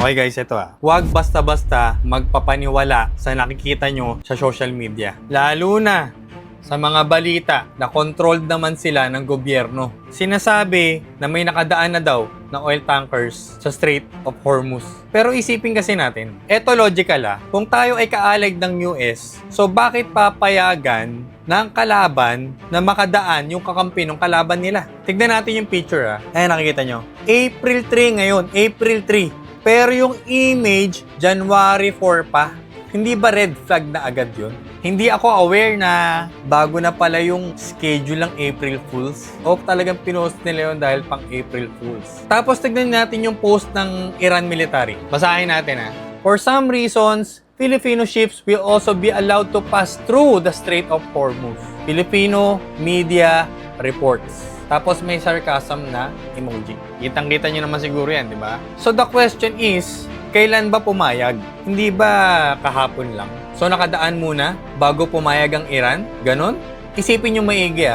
Okay guys, ito Huwag basta-basta magpapaniwala sa nakikita nyo sa social media. Lalo na sa mga balita na controlled naman sila ng gobyerno. Sinasabi na may nakadaan na daw na oil tankers sa Strait of Hormuz. Pero isipin kasi natin, eto logical kung tayo ay kaalig ng US, so bakit papayagan ng kalaban na makadaan yung kakampi ng kalaban nila? Tignan natin yung picture Ayan, nakikita nyo. April 3 ngayon, April 3. Pero yung image, January 4 pa. Hindi ba red flag na agad yun? Hindi ako aware na bago na pala yung schedule ng April Fools. O talagang pinost nila yun dahil pang April Fools. Tapos tignan natin yung post ng Iran military. Basahin natin For some reasons, Filipino ships will also be allowed to pass through the Strait of Hormuz. Filipino media reports. Tapos may sarcasm na emoji. Kitang-kita nyo naman siguro yan, di ba? So the question is, kailan ba pumayag? Hindi ba kahapon lang? So nakadaan muna bago pumayag ang Iran? Ganon? Isipin nyo maigi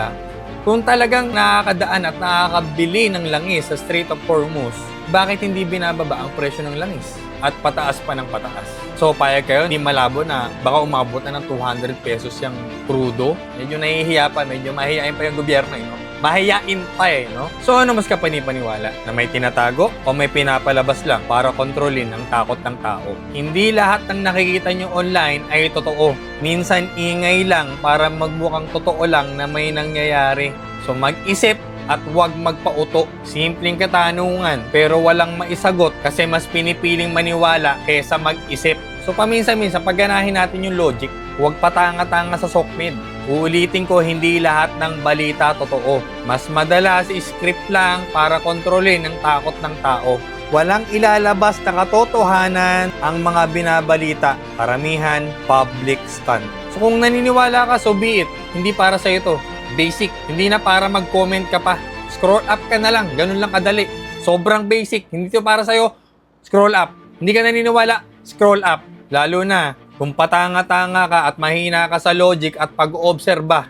Kung talagang nakakadaan at nakakabili ng langis sa Strait of Hormuz, bakit hindi binababa ang presyo ng langis? At pataas pa ng pataas. So payag kayo, hindi malabo na baka umabot na ng 200 pesos yung crudo. Medyo nahihiya pa, medyo mahihiyain pa yung gobyerno Mahiyain pa no? So ano mas kapanipaniwala? Na may tinatago o may pinapalabas lang para kontrolin ang takot ng tao? Hindi lahat ng nakikita nyo online ay totoo. Minsan ingay lang para magmukhang totoo lang na may nangyayari. So mag-isip at huwag magpauto. Simpleng katanungan pero walang maisagot kasi mas pinipiling maniwala kaysa mag-isip. So paminsan-minsan pagganahin natin yung logic, huwag patanga-tanga sa sokmed. Uulitin ko, hindi lahat ng balita totoo. Mas madalas script lang para kontrolin ang takot ng tao. Walang ilalabas na katotohanan ang mga binabalita. Karamihan, public stunt. So kung naniniwala ka, so be it. Hindi para sa ito. Basic. Hindi na para mag-comment ka pa. Scroll up ka na lang. Ganun lang kadali. Sobrang basic. Hindi ito para sa'yo. Scroll up. Hindi ka naniniwala. Scroll up. Lalo na kung patanga-tanga ka at mahina ka sa logic at pag-oobserba.